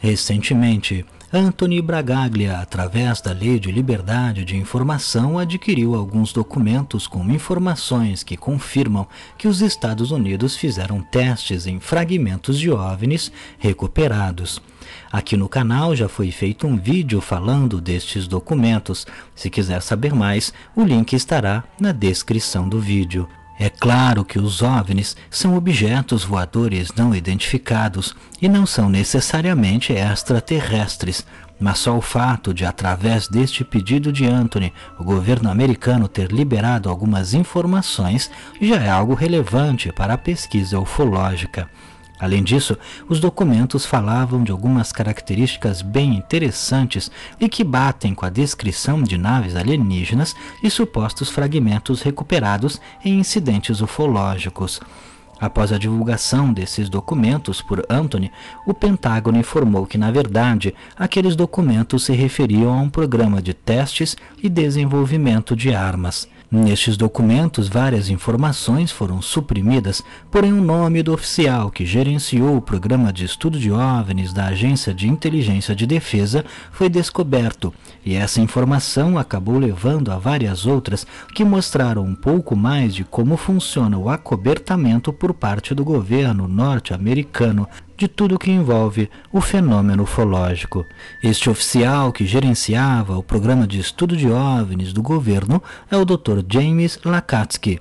Recentemente, Anthony Bragaglia, através da Lei de Liberdade de Informação, adquiriu alguns documentos com informações que confirmam que os Estados Unidos fizeram testes em fragmentos de OVNIs recuperados. Aqui no canal já foi feito um vídeo falando destes documentos. Se quiser saber mais, o link estará na descrição do vídeo. É claro que os OVNIs são objetos voadores não identificados e não são necessariamente extraterrestres, mas só o fato de, através deste pedido de Anthony, o governo americano ter liberado algumas informações já é algo relevante para a pesquisa ufológica. Além disso, os documentos falavam de algumas características bem interessantes e que batem com a descrição de naves alienígenas e supostos fragmentos recuperados em incidentes ufológicos. Após a divulgação desses documentos por Anthony, o Pentágono informou que, na verdade, aqueles documentos se referiam a um programa de testes e desenvolvimento de armas. Nestes documentos, várias informações foram suprimidas, porém o nome do oficial que gerenciou o programa de estudo de OVNIs da Agência de Inteligência de Defesa foi descoberto, e essa informação acabou levando a várias outras que mostraram um pouco mais de como funciona o acobertamento por parte do governo norte-americano de tudo que envolve o fenômeno ufológico. Este oficial que gerenciava o programa de estudo de OVNIs do governo é o Dr. James Lacatski.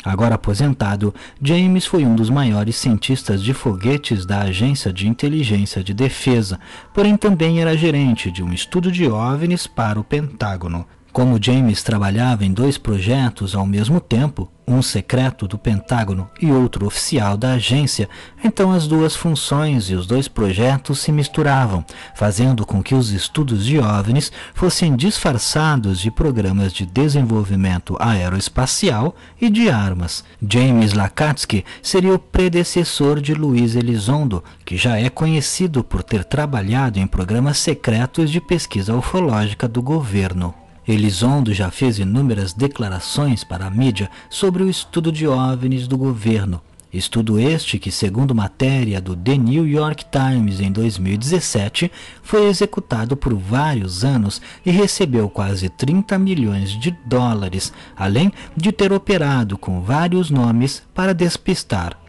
Agora aposentado, James foi um dos maiores cientistas de foguetes da Agência de Inteligência de Defesa, porém também era gerente de um estudo de OVNIs para o Pentágono. Como James trabalhava em dois projetos ao mesmo tempo, um secreto do Pentágono e outro oficial da agência, então as duas funções e os dois projetos se misturavam, fazendo com que os estudos de OVNIs fossem disfarçados de programas de desenvolvimento aeroespacial e de armas. James Lacatski seria o predecessor de Luiz Elizondo, que já é conhecido por ter trabalhado em programas secretos de pesquisa ufológica do governo. Elizondo já fez inúmeras declarações para a mídia sobre o estudo de OVNIs do governo. Estudo este que, segundo matéria do The New York Times em 2017, foi executado por vários anos e recebeu quase 30 milhões de dólares, além de ter operado com vários nomes para despistar.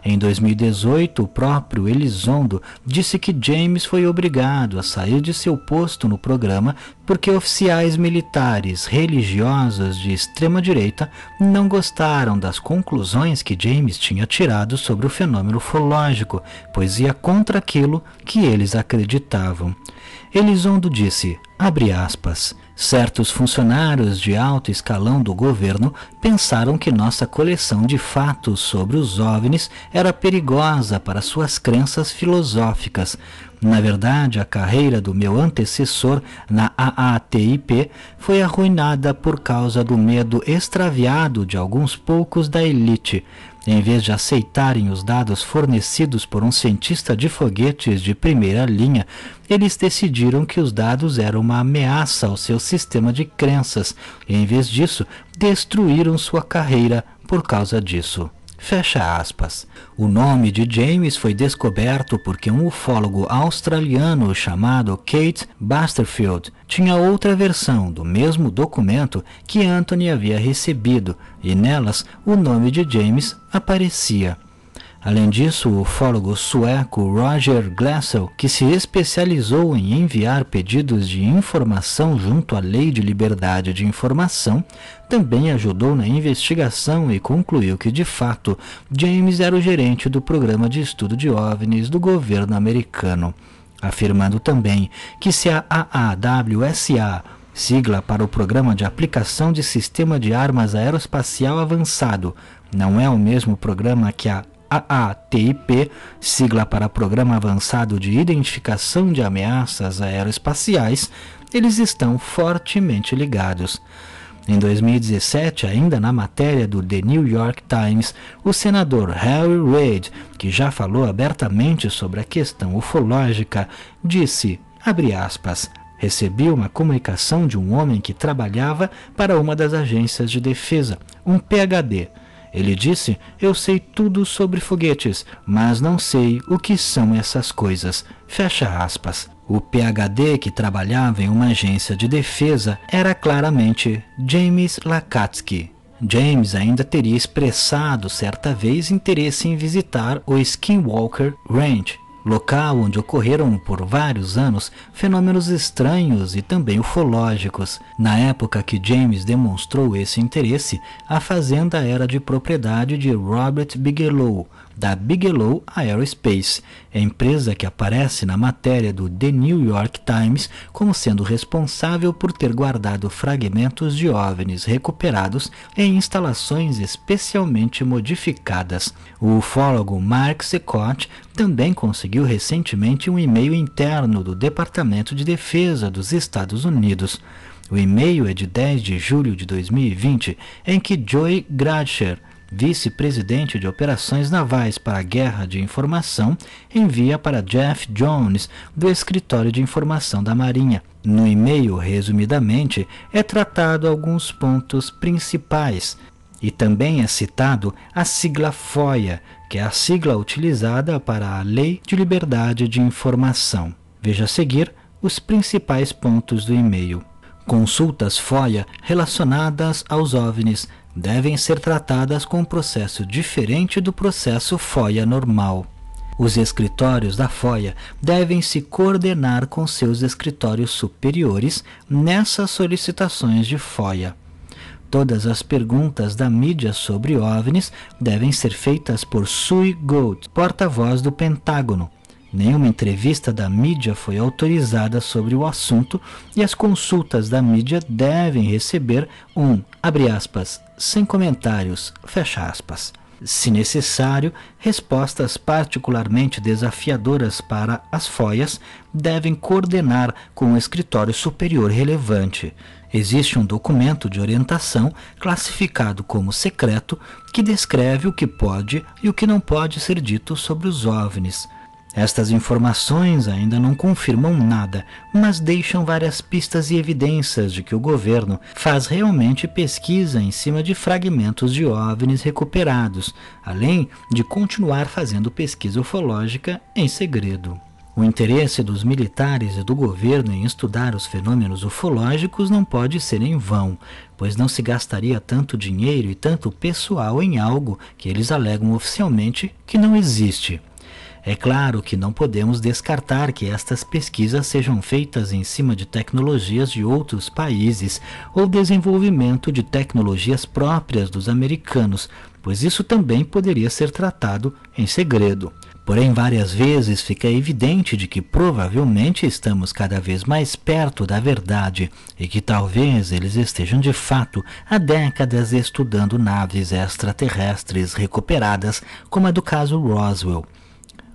Em 2018, o próprio Elizondo disse que James foi obrigado a sair de seu posto no programa porque oficiais militares religiosos de extrema-direita não gostaram das conclusões que James tinha tirado sobre o fenômeno ufológico, pois ia contra aquilo que eles acreditavam. Elizondo disse, abre aspas, certos funcionários de alto escalão do governo pensaram que nossa coleção de fatos sobre os OVNIs era perigosa para suas crenças filosóficas. Na verdade, a carreira do meu antecessor na AATIP foi arruinada por causa do medo extraviado de alguns poucos da elite. Em vez de aceitarem os dados fornecidos por um cientista de foguetes de primeira linha, eles decidiram que os dados eram uma ameaça ao seu sistema de crenças e, em vez disso, destruíram sua carreira por causa disso. Fecha aspas. O nome de James foi descoberto porque um ufólogo australiano chamado Kate Basterfield tinha outra versão do mesmo documento que Anthony havia recebido, e nelas o nome de James aparecia. Além disso, o ufólogo sueco Roger Glassel, que se especializou em enviar pedidos de informação junto à Lei de Liberdade de Informação, também ajudou na investigação e concluiu que, de fato, James era o gerente do programa de estudo de OVNIs do governo americano, afirmando também que se a AAWSA, sigla para o Programa de Aplicação de Sistema de Armas Aeroespacial Avançado, não é o mesmo programa que a AATIP, sigla para Programa Avançado de Identificação de Ameaças Aeroespaciais, eles estão fortemente ligados. Em 2017, ainda na matéria do The New York Times, o senador Harry Reid, que já falou abertamente sobre a questão ufológica, disse, abre aspas, recebi uma comunicação de um homem que trabalhava para uma das agências de defesa, um PhD. Ele disse: "Eu sei tudo sobre foguetes, mas não sei o que são essas coisas." Fecha aspas. O PhD, que trabalhava em uma agência de defesa, era claramente James Lacatski. James ainda teria expressado certa vez interesse em visitar o Skinwalker Ranch, local onde ocorreram por vários anos fenômenos estranhos e também ufológicos. Na época que James demonstrou esse interesse, a fazenda era de propriedade de Robert Bigelow, da Bigelow Aerospace, empresa que aparece na matéria do The New York Times como sendo responsável por ter guardado fragmentos de OVNIs recuperados em instalações especialmente modificadas. O ufólogo Mark Secott também conseguiu recentemente um e-mail interno do Departamento de Defesa dos Estados Unidos. O e-mail é de 10 de julho de 2020, em que Joey Gradcher, vice-presidente de operações navais para a Guerra de Informação, envia para Jeff Jones, do Escritório de Informação da Marinha. No e-mail, resumidamente, é tratado alguns pontos principais e também é citado a sigla FOIA, que é a sigla utilizada para a Lei de Liberdade de Informação. Veja a seguir os principais pontos do e-mail. Consultas FOIA relacionadas aos OVNIs devem ser tratadas com um processo diferente do processo FOIA normal. Os escritórios da FOIA devem se coordenar com seus escritórios superiores nessas solicitações de FOIA. Todas as perguntas da mídia sobre OVNIs devem ser feitas por Sue Gold, porta-voz do Pentágono. Nenhuma entrevista da mídia foi autorizada sobre o assunto e as consultas da mídia devem receber abre aspas, sem comentários, fecha aspas. Se necessário, respostas particularmente desafiadoras para as FOIAs devem coordenar com o escritório superior relevante. Existe um documento de orientação classificado como secreto que descreve o que pode e o que não pode ser dito sobre os OVNIs. Estas informações ainda não confirmam nada, mas deixam várias pistas e evidências de que o governo faz realmente pesquisa em cima de fragmentos de OVNIs recuperados, além de continuar fazendo pesquisa ufológica em segredo. O interesse dos militares e do governo em estudar os fenômenos ufológicos não pode ser em vão, pois não se gastaria tanto dinheiro e tanto pessoal em algo que eles alegam oficialmente que não existe. É claro que não podemos descartar que estas pesquisas sejam feitas em cima de tecnologias de outros países ou desenvolvimento de tecnologias próprias dos americanos, pois isso também poderia ser tratado em segredo. Porém, várias vezes fica evidente de que provavelmente estamos cada vez mais perto da verdade e que talvez eles estejam de fato há décadas estudando naves extraterrestres recuperadas, como a do caso Roswell.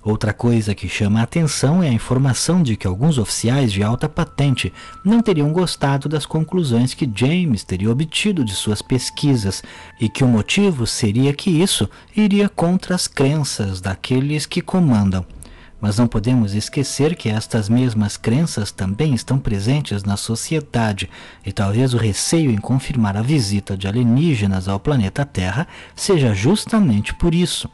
Outra coisa que chama a atenção é a informação de que alguns oficiais de alta patente não teriam gostado das conclusões que James teria obtido de suas pesquisas e que o motivo seria que isso iria contra as crenças daqueles que comandam. Mas não podemos esquecer que estas mesmas crenças também estão presentes na sociedade e talvez o receio em confirmar a visita de alienígenas ao planeta Terra seja justamente por isso.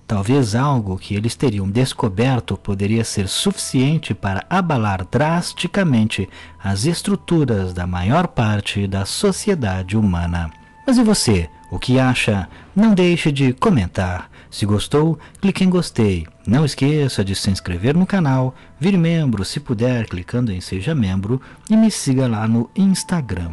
Talvez algo que eles teriam descoberto poderia ser suficiente para abalar drasticamente as estruturas da maior parte da sociedade humana. Mas e você? O que acha? Não deixe de comentar. Se gostou, clique em gostei. Não esqueça de se inscrever no canal, vire membro se puder clicando em Seja Membro e me siga lá no Instagram.